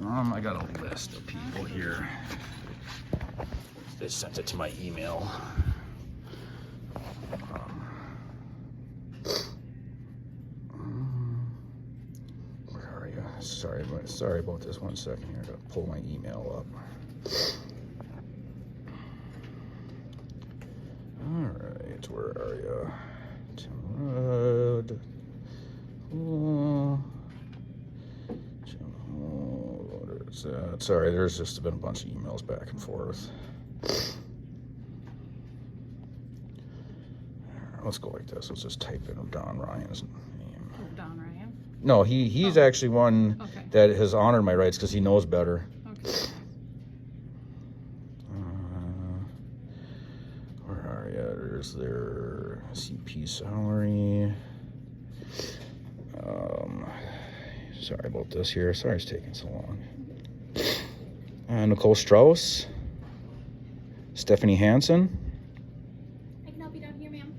I got a list of people here. They sent it to my email. Where are you? Sorry about this. 1 second here. I gotta pull my email up. All right, where are you? Tim Rudd. What is that? Sorry, there's just been a bunch of emails back and forth. Let's go like this. Let's just type in Don Ryan's name. Oh, Don Ryan? No, he's actually one that has honored my rights because he knows better. Okay. Where are you? There's their CP salary. Sorry about this here. Sorry it's taking so long. Nicole Strauss. Stephanie Hansen. I can help you down here, ma'am.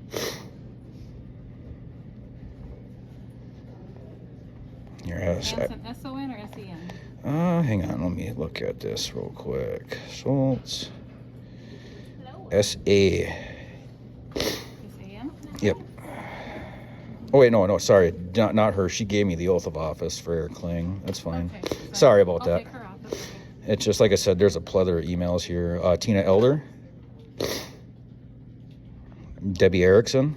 Hansen, S-O-N or S-E-N? Hang on. Let me look at this real quick. Schultz. Hello. S-A. S-A-N? Yep. Oh, wait, no, sorry. Not her. She gave me the oath of office for Eric Kling. That's fine. Okay. Sorry about that. Take her off. That's okay. It's just like I said, there's a plethora of emails here. Tina Elder. Debbie Erickson.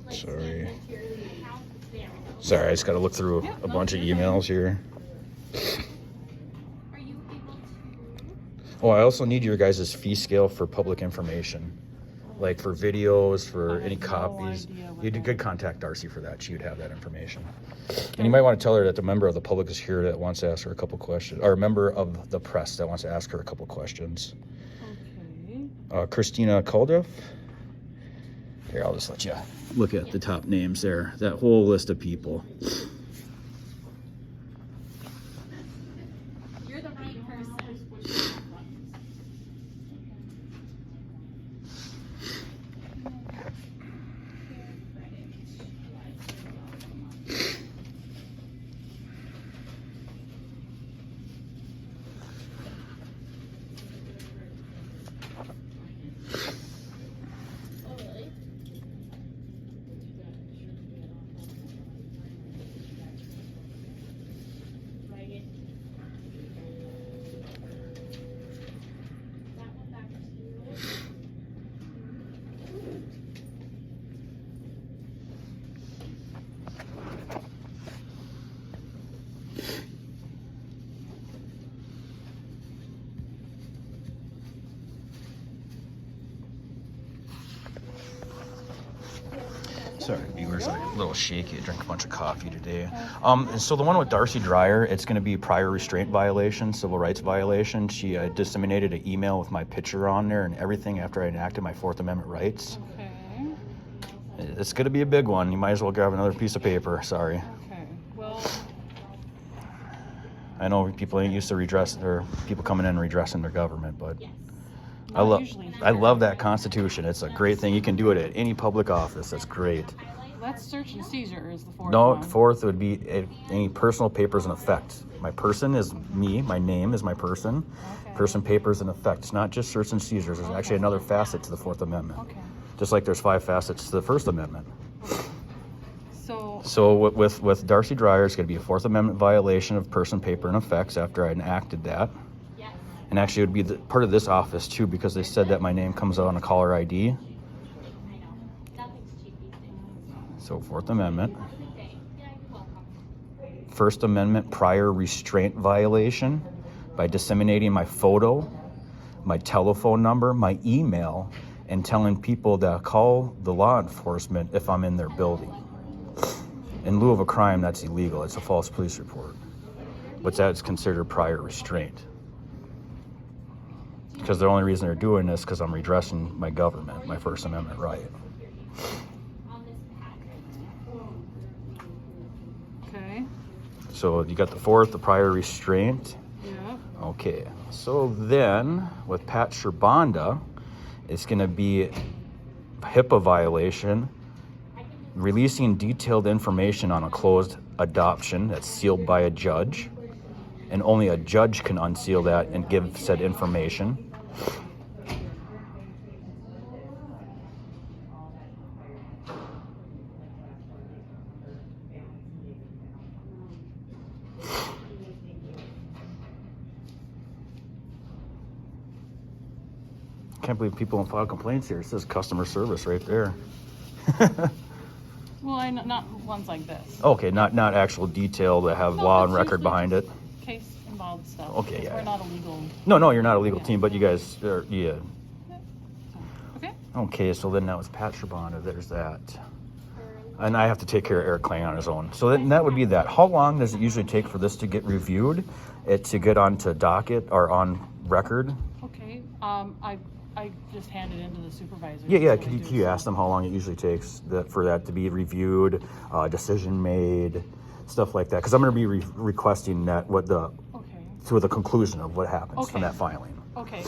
Okay. Sorry, I just got to look through a bunch of emails here. Are you able to? Oh, I also need your guys' fee scale for public information. Like for videos, for any copies. You could contact Darcy for that. She would have that information. And you might want to tell her that the member of the public is here that wants to ask her a couple questions, or a member of the press that wants to ask her a couple questions. Okay. Christina Caldiff. Here, I'll just let you look at the top names there. That whole list of people. You're the right person. Sorry, viewers, I'm a little shaky. I drank a bunch of coffee today. And so the one with Darcy Dreyer, it's going to be prior restraint violation, civil rights violation. She disseminated an email with my picture on there and everything after I enacted my Fourth Amendment rights. Okay. It's going to be a big one. You might as well grab another piece of paper. Sorry. Okay. Well, I know people ain't used to redress, or people coming in and redressing their government, but I love that Constitution. It's a great thing. You can do it at any public office. That's great. that's search and seizure is the fourth No, one. fourth would be any personal papers in effect. My person is me. My name is my person. Okay. Person papers in effect. It's not just search and seizures. There's actually another facet to the Fourth Amendment. Okay. Just like there's 5 facets to the First Amendment. So with Darcy Dreyer, it's going to be a Fourth Amendment violation of person, paper, and effects after I enacted that. And actually, it would be part of this office, too, because they said that my name comes out on a caller ID. So, Fourth Amendment. First Amendment prior restraint violation by disseminating my photo, my telephone number, my email, and telling people to call the law enforcement if I'm in their building. In lieu of a crime, that's illegal. It's a false police report. But that's considered prior restraint. Because the only reason they're doing this is because I'm redressing my government, my First Amendment right. okay. So you got the fourth, the prior restraint. Yeah. Okay. So then with Pat Sherbanda, it's going to be HIPAA violation, releasing detailed information on a closed adoption that's sealed by a judge, and only a judge can unseal that and give said information. Can't believe people don't file complaints here. It says customer service right there. Well, not ones like this. Okay, not actual detail that have No, law that's and record usually behind it. just Case involved stuff. Okay, because yeah. We're not illegal. No, you're not a legal Yeah. team, but you guys are, yeah. Okay. Okay, so then that was Pat Shabana. There's that. And I have to take care of Eric Klang on his own. So then that would be that. How long does it usually take for this to get reviewed, to get onto docket or on record? Okay. I just hand it into the supervisor. Yeah. Can you ask them how long it usually takes for that to be reviewed, decision made, stuff like that? Because I'm going to be requesting that to the conclusion of what happens from that filing. Okay.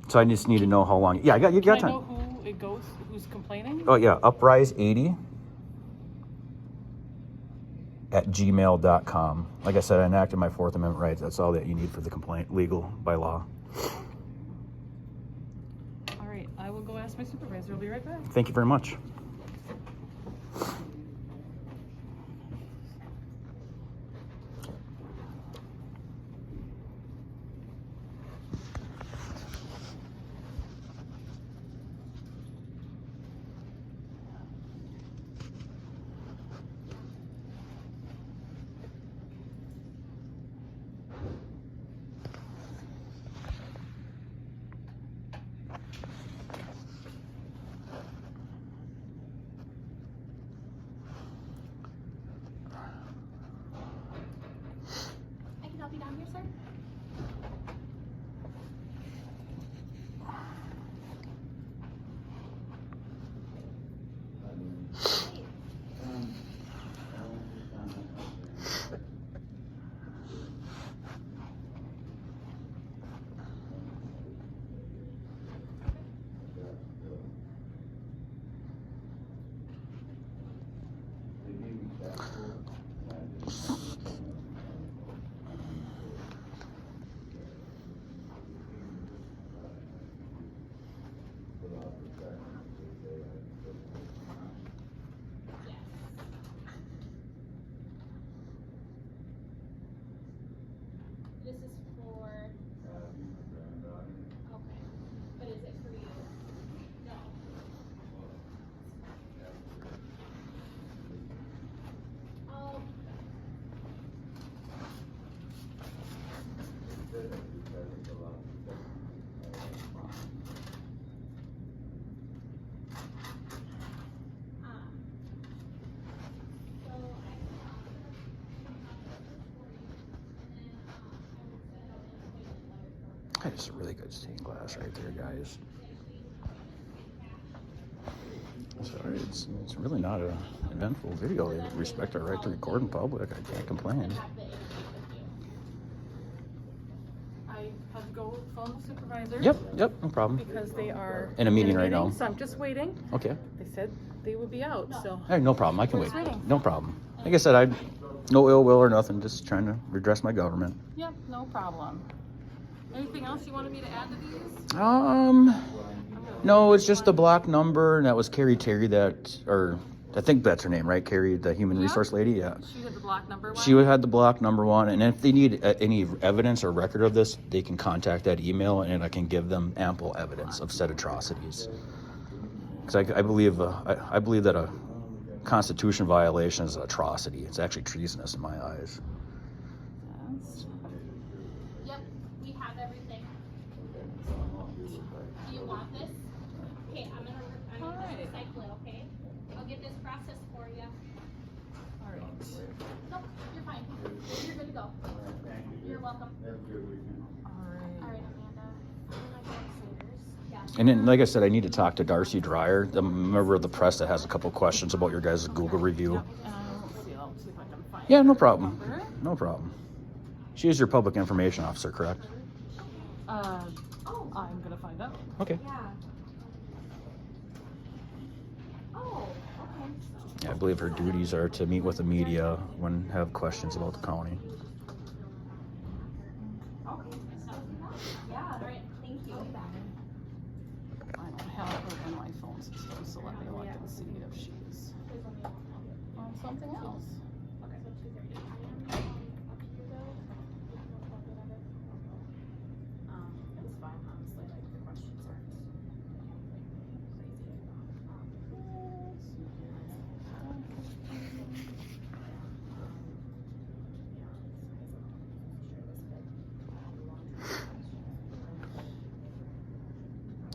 So I just need to know how long. Yeah, you got Can I time. know who it goes? Who's complaining? Oh yeah, uprise80@gmail.com. Like I said, I enacted my Fourth Amendment rights. That's all that you need for the complaint, legal by law. All right. I will go ask my supervisor. I'll be right back. Thank you very much. I can help you down here, sir. This is for. Okay. But is it for you? No. That's a really good stained glass right there, guys. Sorry, it's really not an eventful video. They respect our right to record in public. I can't complain. I have to go phone the supervisor. Yep, no problem. Because they are In a meeting right now. So I'm just waiting. Okay. They said they would be out. So. Hey, no problem. I can wait. Just waiting. No problem. Like I said, no ill will or nothing. Just trying to redress my government. Yep. No problem. Anything else you wanted me to add to these? No, it's just the block number, and that was Terry or I think that's her name, right? Carrie, the human resource lady. Yeah. She had the block number one. She had the block number one, and if they need any evidence or record of this, they can contact that email, and I can give them ample evidence of said atrocities. Because I believe that a Constitution violation is an atrocity. It's actually treasonous in my eyes. Yes. Yep, we have everything. Do you want this? Okay, I'm gonna recycle it, okay? I'll get this processed for you. All right. Nope, you're fine. You're good to go. You're welcome. All All right. right, Amanda. I'm gonna go upstairs. Yeah. And then, like I said, I need to talk to Darcy Dreyer, the member of the press that has a couple questions about your guys' Google review. Let's see. I'll see if I can find. Yeah, no problem. Number. No problem. She is your public information officer, correct? I'm gonna find out. Okay. Yeah. Yeah, I believe her duties are to meet with the media when have questions about the county. Yeah, all right, thank you. I don't have her in my phone system, so let me look and see if she's on something else. It's fine, honestly, like the questions aren't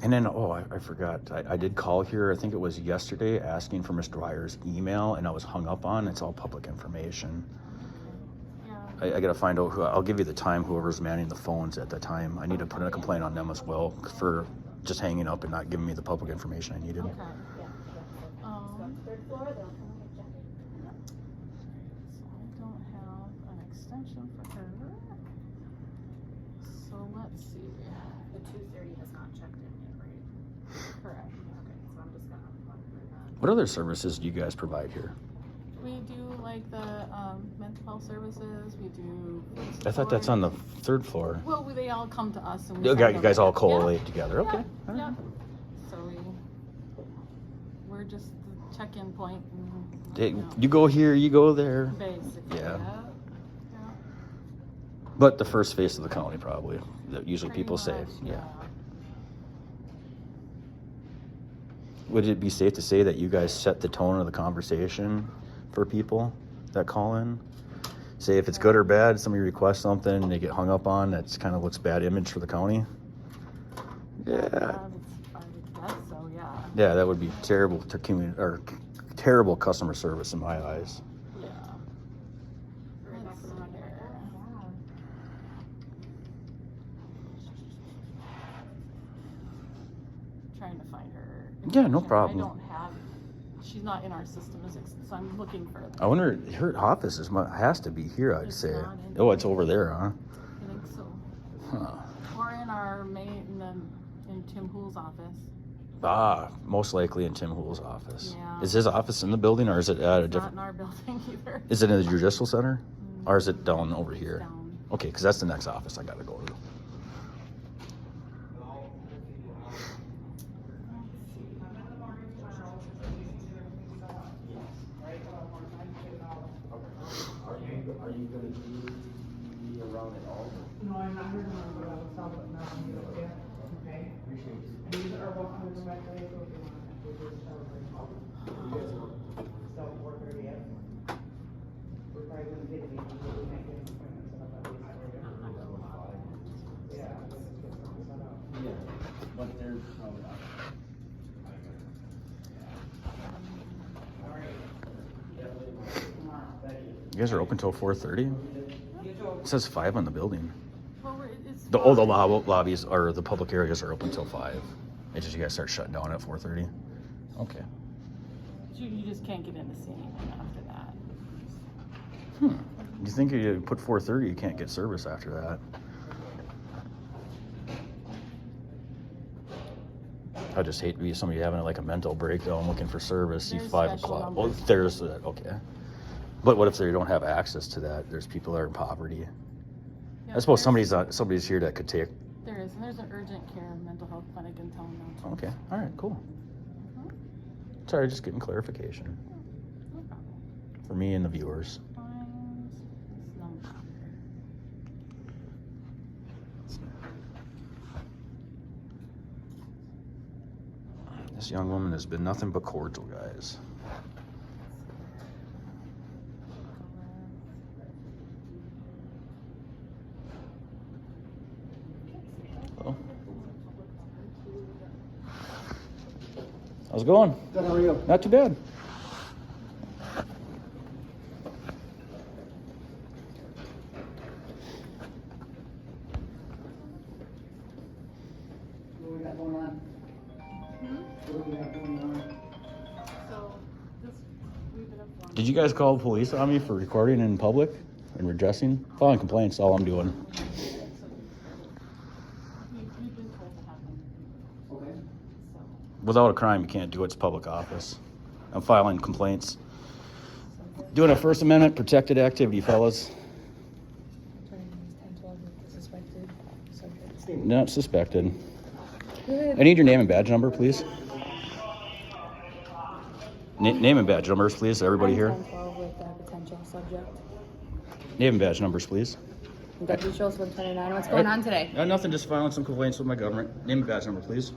And then, I forgot. I did call here, I think it was yesterday, asking for Ms. Dwyer's email, and I was hung up on. It's all public information. Yeah. I got to find out I'll give you the time, whoever's manning the phones at the time. I need to put in a complaint on them as well for just hanging up and not giving me the public information I needed. Okay. Third floor, they'll come and check. So I don't have an extension for her. So let's see. the 2:30 has not checked in yet, right? Correct. Okay, so I'm just gonna plug for that. What other services do you guys provide here? We do like the mental health services. We do. I thought that's on the third floor. Well, they all come to us, and we. You send guys them. all correlate together. Okay. Yeah. Yeah. So we're just the check-in point. And, You go here, you go there. Basically. Yeah. Yeah. But the first face of the county, probably. That usually Pretty people say. much, Yeah. Would it be safe to say that you guys set the tone of the conversation for people that call in? Say if it's good or bad, somebody requests something and they get hung up on, that's kind of looks bad image for the county. Yeah. I would guess so. Yeah. Yeah, that would be terrible to or terrible customer service in my eyes. Yeah. Let's see here. Trying to find her. Yeah, no information. problem. I don't have. She's not in our system, so I'm looking for. I wonder, her office has to be here, I'd It's say. not in Oh, it's over there, huh? I think so. Huh. Or in our in Tim Hool's office. Ah, most likely in Tim Hool's office. Yeah. Is his office in the building, or is it at a It's different? not in our building either. Is it in the judicial center, or is it down over here? Down. Okay, because that's the next office I gotta go to. Are you gonna be around at all? No, I'm not here tomorrow, but I'll stop at 9, okay? Okay? Appreciate it. And these are welcome to come back today, so if you want to, we'll just celebrate. You guys are So, 4:30, yeah? We're probably gonna get anything, but we might get an appointment set up at least for you. Yeah, let's just get something set up. Yeah, but they're probably not. Tomorrow. Thank you. You guys are open till 4:30? It says 5 on the building. Well, it's The lobbies or the public areas are open till 5. It's just you guys start shutting down at 4:30. Okay. You just can't get in to see anything after that. You think you put 4:30, you can't get service after that? I just hate to be somebody having like a mental breakdown looking for service. See There's 5 special o'clock. Well, numbers. there's that. Okay. But what if they don't have access to that? There's people that are in poverty. Yeah, I suppose there's- somebody's here that could take. There is, and there's an urgent care mental health clinic in town now too. Okay. All right. Cool. Mhm. Sorry, just getting clarification No problem. for me and the viewers. Find this number. This young woman has been nothing but cordial, guys. Hello. How's it going? Good, how are you? Not too bad. What we got going on? What do we got going on? So we've been informed. Did you guys call the police on me for recording in public and redressing? Filing complaints, all I'm doing. We've been told to have them. Okay. So Without a crime, you can't do it. It's public office. I'm filing complaints. Doing a First Amendment protected activity, fellas. Suspected subjects. Not suspected. Good. I need your name and badge number, please. Name and badge numbers, please. Everybody here. 10-12 with potential subject. Name and badge numbers, please. Deputy Schultz, 129. What's going on today? Nothing, just filing some complaints with my government. Name and badge number, please.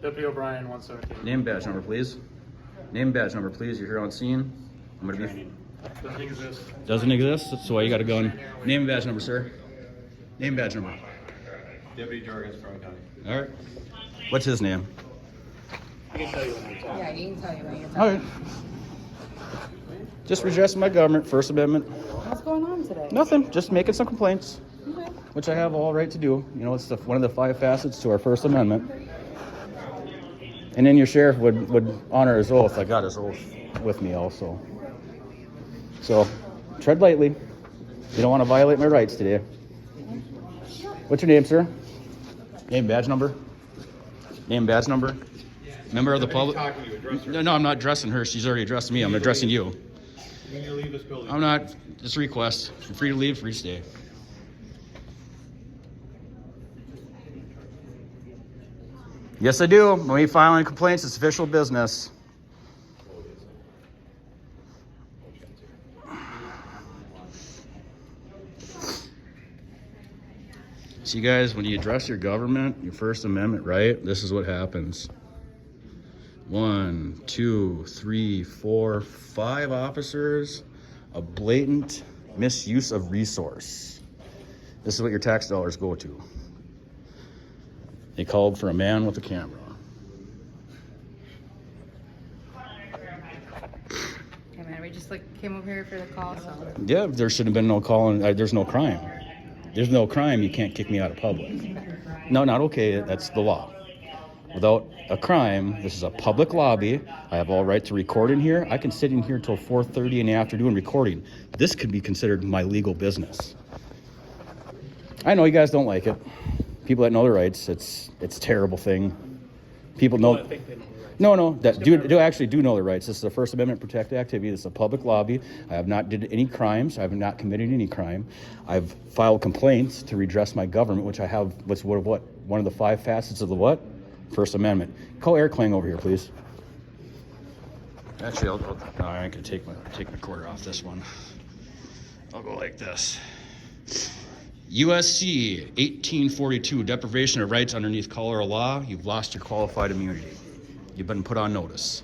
Deputy O'Brien, 117. Name and badge number, please. Name and badge number, please. You're here on scene. I'm gonna be. Doesn't exist. Doesn't exist. That's why you got a gun. Name and badge number, sir. Name and badge number. Deputy Jorgens, Crown County. All right. What's his name? I can tell you when you're talking. Yeah, you can tell you when you're All right. Just redressing my government. First Amendment. What's going on today? Nothing. Just making some complaints, Okay. which I have all right to do. You know, it's one of the 5 facets to our First Amendment. And then your sheriff would honor his oath. I got his oath with me also. So, tread lightly. You don't want to violate my rights today. What's your name, sir? Name, badge number? Name, badge number? Member of the public? No, I'm not addressing her. She's already addressed me. I'm addressing you. You need to leave this building. I'm not. Just a request. You're free to leave, free to stay. Yes, I do. When we file any complaints, it's official business. See, guys, when you address your government, your First Amendment right, this is what happens. 1, 2, 3, 4, 5 officers, a blatant misuse of resource. This is what your tax dollars go to. They called for a man with a camera. Hey man, we just came over here for the call, so. Yeah, there should have been no call. There's no crime. There's no crime. You can't kick me out of public. No, not okay. That's the law. Without a crime, this is a public lobby. I have all right to record in here. I can sit in here till 4:30 in the afternoon recording. This could be considered my legal business. I know you guys don't like it. People that know their rights, it's a terrible thing. People know. No, that do actually know their rights. This is a First Amendment protected activity. This is a public lobby. I have not did any crimes. I have not committed any crime. I've filed complaints to redress my government, which I have. What's what? One of the 5 facets of the what? First Amendment. Call Eric Kling over here, please. Actually, I ain't gonna take my quarter off this one. I'll go like this. USC 1842, deprivation of rights underneath color of law. You've lost your qualified immunity. You've been put on notice.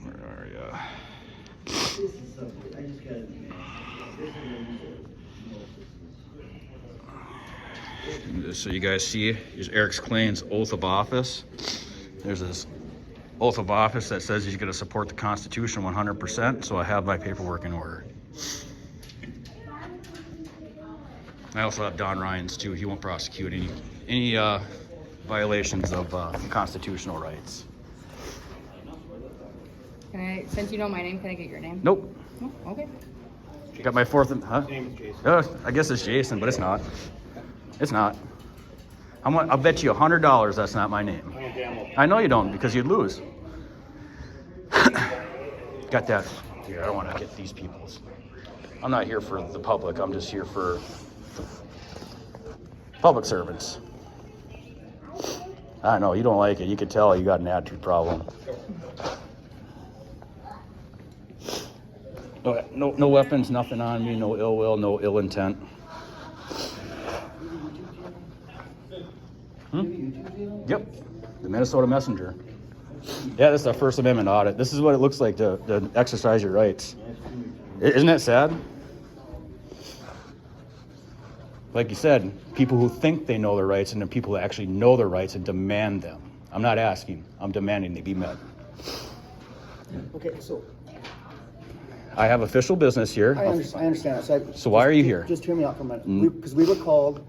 Where are you? So you guys see, here's Eric Klein's oath of office. There's this oath of office that says he's going to support the Constitution 100%, so I have my paperwork in order. I also have Don Ryan's too. He won't prosecute any violations of constitutional rights. Since you know my name, can I get your name? Nope. Oh, okay. Got my 4th, huh? His name is Jason. I guess it's Jason, but it's not. It's not. I'll bet you $100 that's not my name. I don't gamble. I know you don't, because you'd lose. Got that. Here, I don't want to get these people's. I'm not here for the public. I'm just here for public servants. I know, you don't like it. You can tell you got an attitude problem. No weapons, nothing on me, no ill will, no ill intent. Yep, the Minnesota Messenger. Yeah, this is a First Amendment audit. This is what it looks like to exercise your rights. Isn't that sad? Like you said, people who think they know their rights and the people that actually know their rights and demand them. I'm not asking, I'm demanding they be met. Okay, so I have official business here. I understand that. So why are you here? Just hear me out for a minute. Because we were called,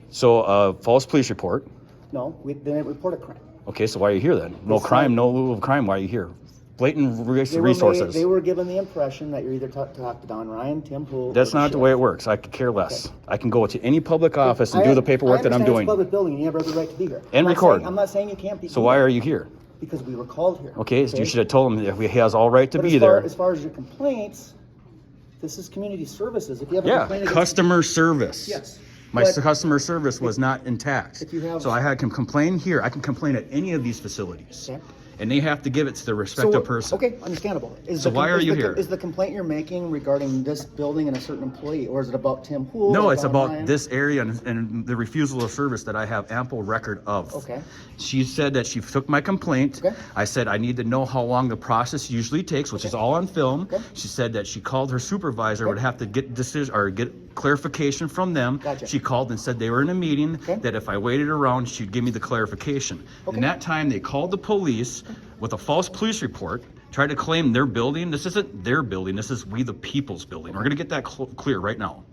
So, false police report. they didn't report a crime. Okay, so why are you here then? No It's crime, not- no lieu of crime. Why are you here? blatant They were resources. They were given the impression that you're either talk to Don Ryan, Tim Pool. That's or not the way it sheriff. works. I could care less. Okay. I can go to any public office and do the paperwork that I'm I understand doing. it's a public building, and you have every right to be here. And record. I'm not saying you can't be. So why are you here? Because we were called here. Okay, so you should have told him that he has all right to But be there. As far as your complaints, this is community services. If you have a Yeah, complaint against- customer service. Yes. My But customer service was not intact. if you have- So I can complain here. I can complain at any of these facilities. Okay. And they have to give it to the respective person. Okay, understandable. So why are you here? Is the complaint you're making regarding this building and a certain employee, or is it about Tim Pool? No, or it's Don about Ryan? this area and the refusal of service that I have ample record of. Okay. She said that she took my complaint. Okay. I said I need to know how long the process usually takes, which is all on film. Okay. She said that she called her supervisor, Okay. would have to get decision or get clarification from them. Gotcha. She called and said they were in a meeting, Okay. that if I waited around, she'd give me the clarification. Okay. In that time, they called the police with a false police report, tried to claim their building. This isn't their building. This is we the people's building. We're going to get that clear right now.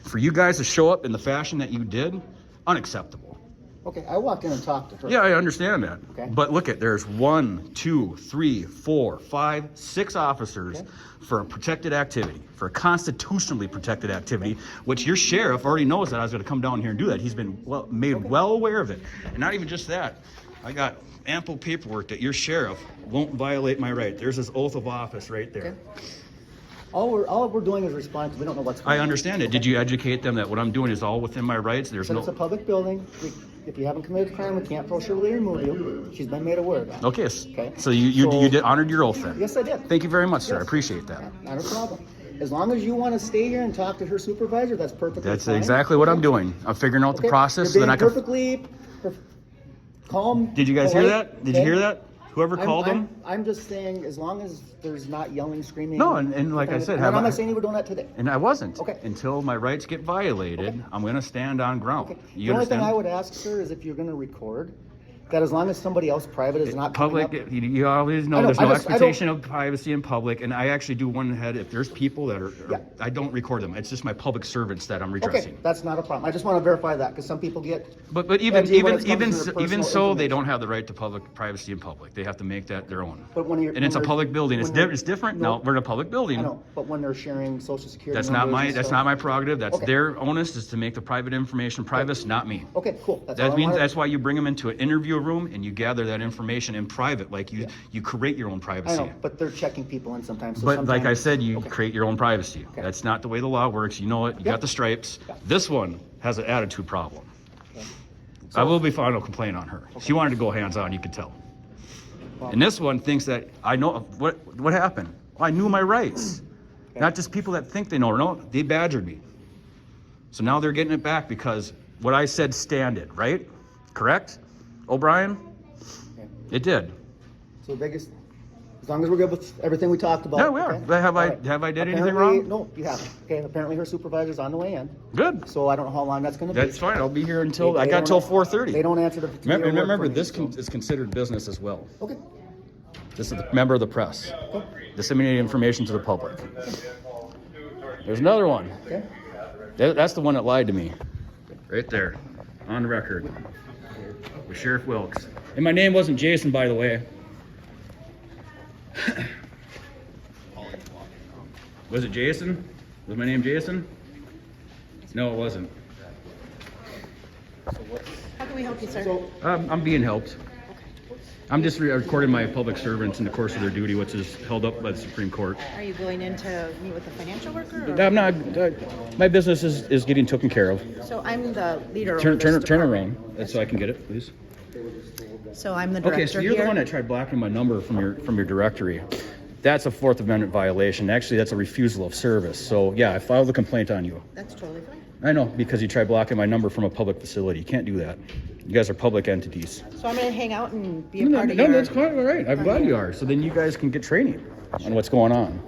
For you guys to show up in the fashion that you did, unacceptable. Okay, I walked in and talked to her. Yeah, I understand that. Okay. But look at, there's 1, 2, 3, 4, 5, 6 officers Okay. for a protected activity, for a constitutionally protected activity, which your sheriff already knows that I was going to come down here and do that. He's been made well aware of it. And not even just that. I got ample paperwork that your sheriff won't violate my right. There's his oath of office right there. Okay. All we're doing is responding because we don't know what's going I on. understand it. Did you educate them that what I'm doing is all within my rights? There's But it's a no... public building. If you haven't committed a crime, we can't procedurally remove you. She's been made aware of that. Okay, Okay. so you did honored your oath then? Yes, I did. Thank you very much, sir. I Yes. appreciate that. Not a problem. As long as you want to stay here and talk to her supervisor, that's perfectly That's fine. exactly what I'm doing. I'm figuring out the Okay? process so You're then I being can... perfectly calm. Did you guys hear polite, that? Did you okay? hear that? Whoever called them? I'm just saying, as long as there's not yelling, screaming. No, and like I said, I'm not saying you were doing that today. And I wasn't. Okay. Until my rights get violated, Okay. I'm going to stand on ground. Okay. You The only understand? thing I would ask, sir, is if you're going to record, that as long as somebody else private is not coming Public, up. you always know I know, there's I no just- I don't- expectation of privacy in public, and I actually do one ahead. If there's people that are, Yeah. I don't record them. It's just my public servants that I'm Okay, redressing. that's not a problem. I just want to verify that because some people get. But even edgy when even it comes even to their even personal so, they information. don't have the right to public privacy in public. They have to make that their own. But when you're, And it's a when public they're- building. when they're- It's different. no, No, we're in a public building. I know, but when they're sharing social security. That's not numbers and that's stuff- not my prerogative. That's Okay. their onus is to make the private information private, not me. Okay, cool. That's all That I means wanted. that's why you bring them into an interview room and you gather that information in private, like you create your own I privacy. know, but they're checking people in sometimes. So But like I sometimes- said, you Okay. create your own privacy. Okay. That's not the way the law works. You know it. You Yep. got the stripes. Yeah. This one has an attitude problem. Okay. I will be filing a complaint on her. She wanted to go hands on. You could tell. And this one thinks that I know what happened. Well, I knew my rights. Okay. Not just people that think they know. No, they badgered me. So now they're getting it back because what I said standed, right? Correct, O'Brien? Okay. It did. So the biggest, as long as we're good with everything we talked about. Yeah, we are. okay? But have I- All right. have I did anything Apparently- wrong? No, you haven't. Okay, apparently her supervisor's on the way in, Good. so I don't know how long that's gonna be. That's fine. I'll be here until I They got don't- till 4:30. They don't answer the. Remember, this is considered business as well. Okay, This is a member of the press, disseminating information to the public. There's another one. okay. That's the one that lied to me. Right there, on record, with Sheriff Wilkes. And my name wasn't Jason, by the way. Was it Jason? Was my name Jason? No, it wasn't. How can we help you, sir? So, I'm being helped. I'm just recording my public servants in the course of their duty, which is held up by the Supreme Court. Are you going in to meet with the financial worker? Or? I'm not. My business is getting taken care of. So I'm the leader Turn over this turn department. around, so I can get it, please. So I'm the director Okay, so you're here. the one that tried blocking my number from your directory. That's a Fourth Amendment violation. Actually, that's a refusal of service. So yeah, I filed a complaint on you. That's totally fine. I know, because you tried blocking my number from a public facility. You can't do that. You guys are public entities. So I'm going to hang out and be a No, part of your... that's quite all right. I'm glad you are. So then you guys can get training on what's going on.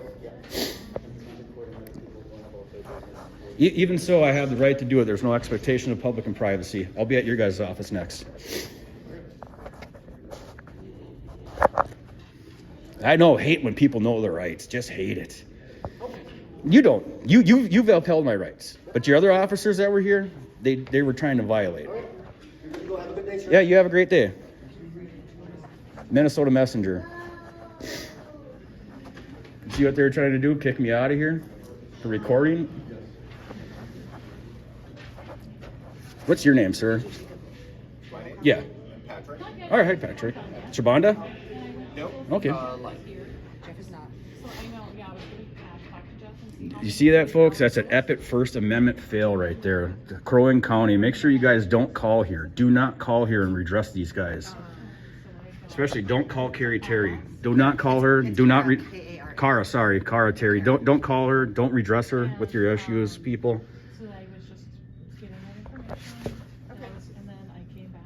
Even so, I have the right to do it. There's no expectation of public and privacy. I'll be at your guys' office next. I know, hate when people know their rights. Just hate it. You don't. You've upheld my rights. But your other officers that were here, they were trying to violate. you go have a good day, sir. Yeah, you have a great day. Minnesota Messenger. See what they're trying to do? Kick me out of here for recording? What's your name, sir? My name? Yeah. Patrick? All right, Patrick. Shabanda? Nope. Okay. Light. Jeff is not. So I know, yeah, I was gonna talk to Jeff and see how. You see that, folks? That's an epic First Amendment fail right there. Crow Wing County, make sure you guys don't call here. Do not call here and redress these guys. Especially don't call Carrie Terry. Do not call her. Do not Cara, sorry, Cara Terry. Don't call her. Don't redress her with your issues, people. So I was just getting that information. And then I came back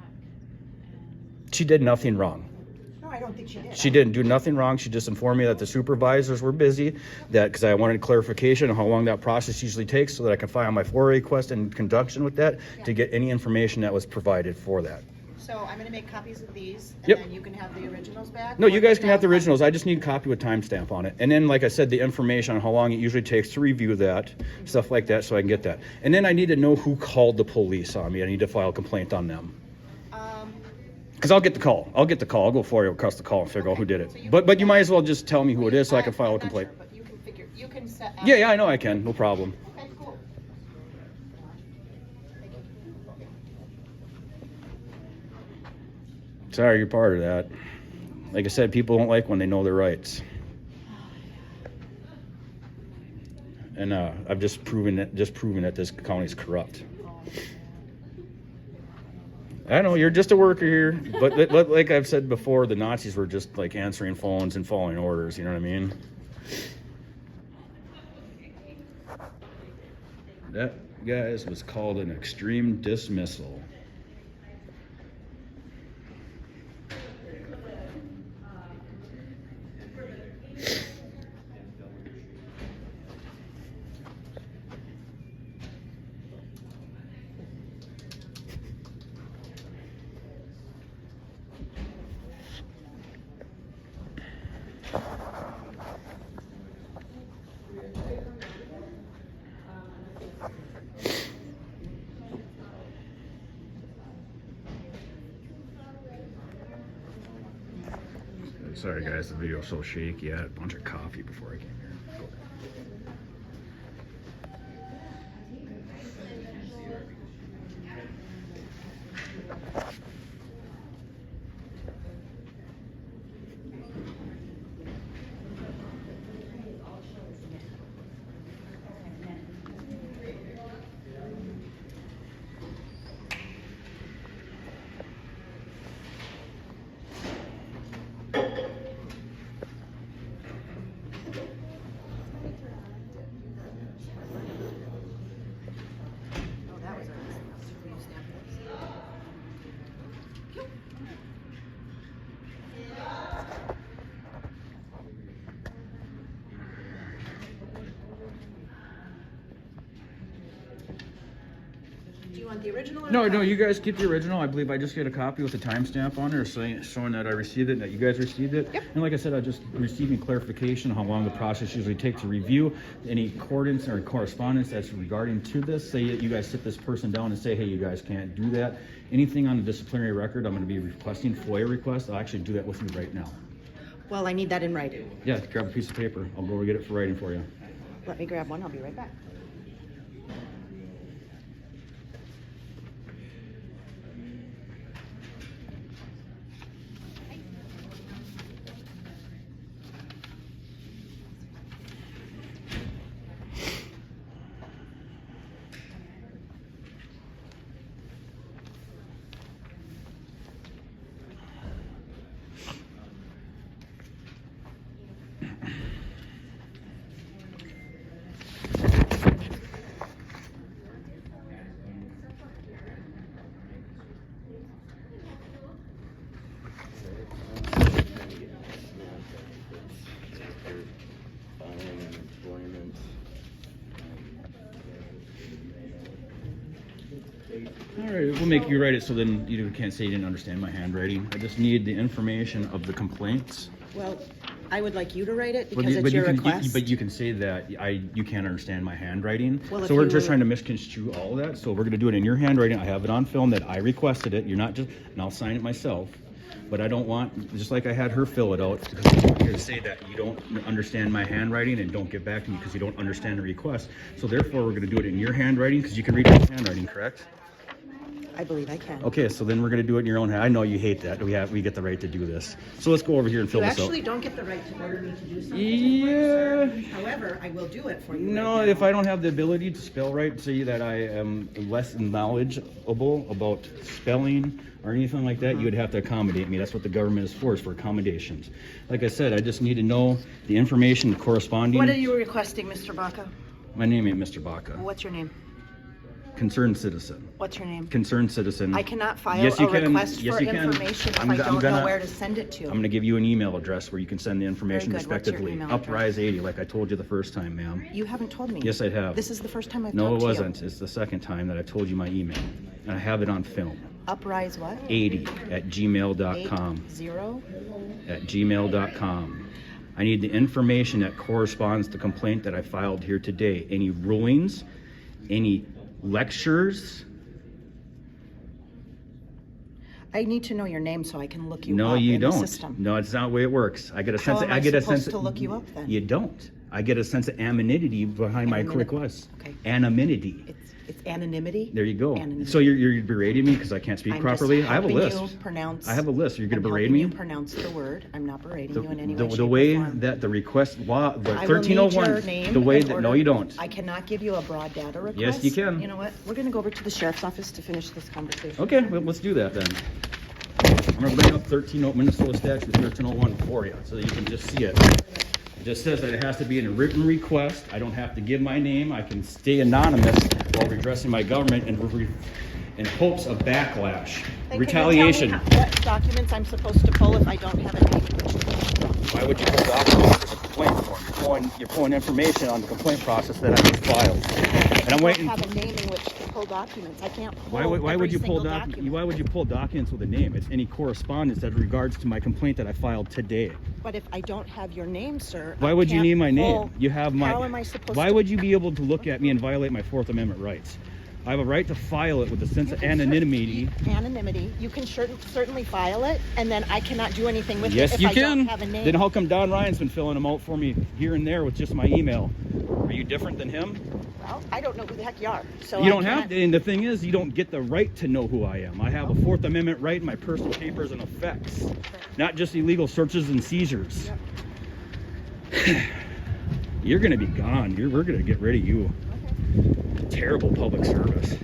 and. She did nothing wrong. No, I don't think she did. She didn't do nothing wrong. She just informed me that the supervisors were busy, that because I wanted clarification on how long that process usually takes so that I can file my FOIA request in conjunction with that to get any information that was provided for that. So I'm gonna make copies of these, and Yep. then you can have the originals back? No, you Or guys can have the now- originals. I just need a copy with timestamp on it. And then, like I said, the information on how long it usually takes to review that, stuff like that, so I can get that. And then I need to know who called the police on me. I need to file a complaint on them. Because I'll get the call. I'll go for you across the call and figure out who did it. So you But can- you might as well just tell me who it is so I can I'm file a not complaint. sure, But you can figure, you can set. Yeah, I know I can. No problem. Okay, cool. Sorry, you're part of that. Like I said, people don't like when they know their rights. And I've just proven that this county's corrupt. I know you're just a worker here, but like I've said before, the Nazis were just like answering phones and following orders. You know what I mean? That, guys, was called an extreme dismissal. Sorry guys, the video's so shaky. I had a bunch of coffee before I came here. Oh, that was a, will you snap this? Do you want the original or? No, the no, copy? you guys keep the original. I believe I just get a copy with a timestamp on it, showing that I received it, and that you guys received it. Yep. And like I said, I just receiving clarification on how long the process usually takes to review any accordance or correspondence that's regarding to this. Say that you guys sit this person down and say, hey, you guys can't do that. Anything on the disciplinary record, I'm going to be requesting FOIA requests. I'll actually do that with you right now. Well, I need that in writing. Yeah, grab a piece of paper. I'll go get it for writing for you. Let me grab one, I'll be right back. All right, we'll make you write it so then you can't say you didn't understand my handwriting. I just need the information of the complaints. Well, I would like you to write it But because it's your request. but you can say that you can't understand my handwriting. Well, So if we're you- just trying to misconstrue all of that. So we're going to do it in your handwriting. I have it on film that I requested it. You're not just, and I'll sign it myself. but I don't want, just like I had her fill it out, to say that you don't understand my handwriting and don't get back to me because you don't understand the request. So therefore, we're going to do it in your handwriting because you can read my handwriting, correct? I believe I can. Okay, so then we're going to do it in your own hand. I know you hate that. We get the right to do this. So let's go over here and fill You this out. actually don't get the right to order me to do something. Yeah. However, I will do it for you. No, right now. if I don't have the ability to spell right, say that I am less knowledgeable about spelling or anything like that, you would have to accommodate me. That's what the government is for accommodations. Like I said, I just need to know the information corresponding. What are you requesting, Mr. Baca? My name ain't Mr. Baca. What's your name? Concerned citizen. What's your name? Concerned citizen. I cannot file Yes, a you can. request Yes, for you can. information if I'm I go- I'm don't gonna- know where to send it to. I'm going to give you an email address where you can send the information Very good. What's your respectively. email address? Uprise80, like I told you the first time, ma'am. You haven't told me. Yes, I have. This is the first time I've No, talked it to wasn't. It's the second time that I told you my email. And I have it on film. Uprise what? 80@gmail.com. 80? @gmail.com. I need the information that corresponds to the complaint that I filed here today. Any rulings, any lectures. I need to know your name so I can look you No, up you in the don't. system. No, it's not the way it works. I get a sense. How am I I get a supposed sense to look you up then? You don't. I get a sense of anonymity behind my Anonymity. request. Okay. Anonymity. It's anonymity. There you go. Anonymity. So you're berating me because I can't speak I'm properly. just I have a helping list. You pronounce, I have a list. You're going I'm to berate helping me. You pronounce the word. I'm not berating you in any way, shape, The or way form. that the request law, the I will need 1301, your name the way in that no, order- you don't. I cannot give you a broad data request. Yes, you can. You know what? We're going to go over to the sheriff's office to finish this conversation. Okay, well, let's do that then. I'm going to bring up Minnesota statute 1301 for you so that you can just see it. It just says that it has to be in a written request. I don't have to give my name. I can stay anonymous while redressing my government in hopes of backlash, And retaliation. Can you tell me what documents I'm supposed to pull if I don't have a name? Why would you pull documents for the complaint form? You're pulling information on the complaint process that I filed. And I'm waiting. I don't have a name in which to pull documents. I can't pull Why would you pull every single document. Why would you pull documents with a name? It's any correspondence that regards to my complaint that I filed today. But if I don't have your name, sir, Why I would you can't need my pull- name? You have my. How am I supposed Why to? would you be able to look at me and violate my Fourth Amendment rights? I have a right to file it with a sense You of can anonymity. Anonymity. You can certainly file it, and then I cannot do anything with Yes, it if you I can. don't have a name. Then how come Don Ryan's been filling them out for me here and there with just my email? Are you different than him? Well, I don't know who the heck you are. So You I don't have can't- to, and the thing is, you don't get the right to know who I am. I have a Fourth Amendment right in my personal papers and effects, not just illegal searches and seizures. You're gonna be gone. We're gonna get rid of you. Terrible public service.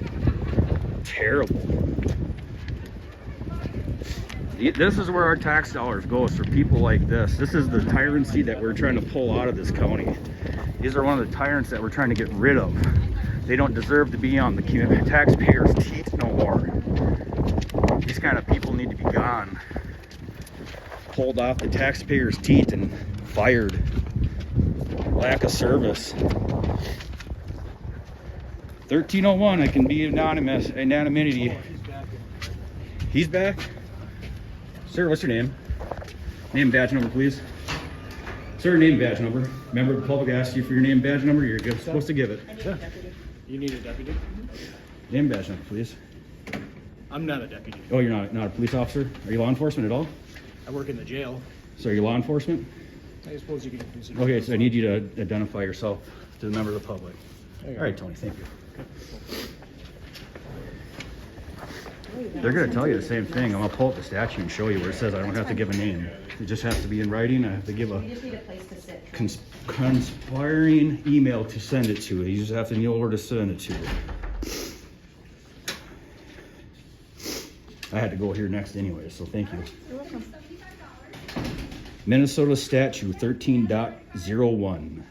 Terrible. This is where our tax dollars go, is for people like this. This is the tyranny that we're trying to pull out of this county. These are one of the tyrants that we're trying to get rid of. They don't deserve to be on the taxpayers' teeth no more. These kind of people need to be gone. Pulled off the taxpayers' teeth and fired. Lack of service. 1301, I can be anonymity. He's back? Sir, what's your name? Name, badge number, please. Sir, name, badge number. Member of the public asks you for your name, badge number. You're supposed to give it. Yeah. You need a deputy? Name, badge number, please. I'm not a deputy. Oh, you're not a police officer? Are you law enforcement at all? I work in the jail. So are you law enforcement? I suppose you can consider. Okay, so I need you to identify yourself to the member of the public. All right, Tony, thank you. They're going to tell you the same thing. I'm going to pull up the statute and show you where it says I don't have to give a name. It just has to be in writing. I have to give a You just need a place to sit. conspiring email to send it to. You just have to know where to send it to. I had to go here next anyway, so thank you. You're welcome. Minnesota Statute 13.01.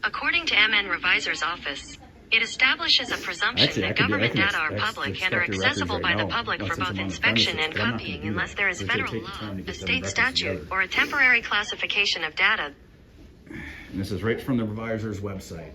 According to MN Revisor's office, it establishes a presumption Actually, I that can do- I government can data are ex- public and are extract your accessible records by the right now, public for since both I'm on the inspection premises, and but I'm not copying gonna do unless that. there is It's gonna federal take the law, time to a get them state records statute, together. or a temporary classification of data. And this is right from the revisor's website.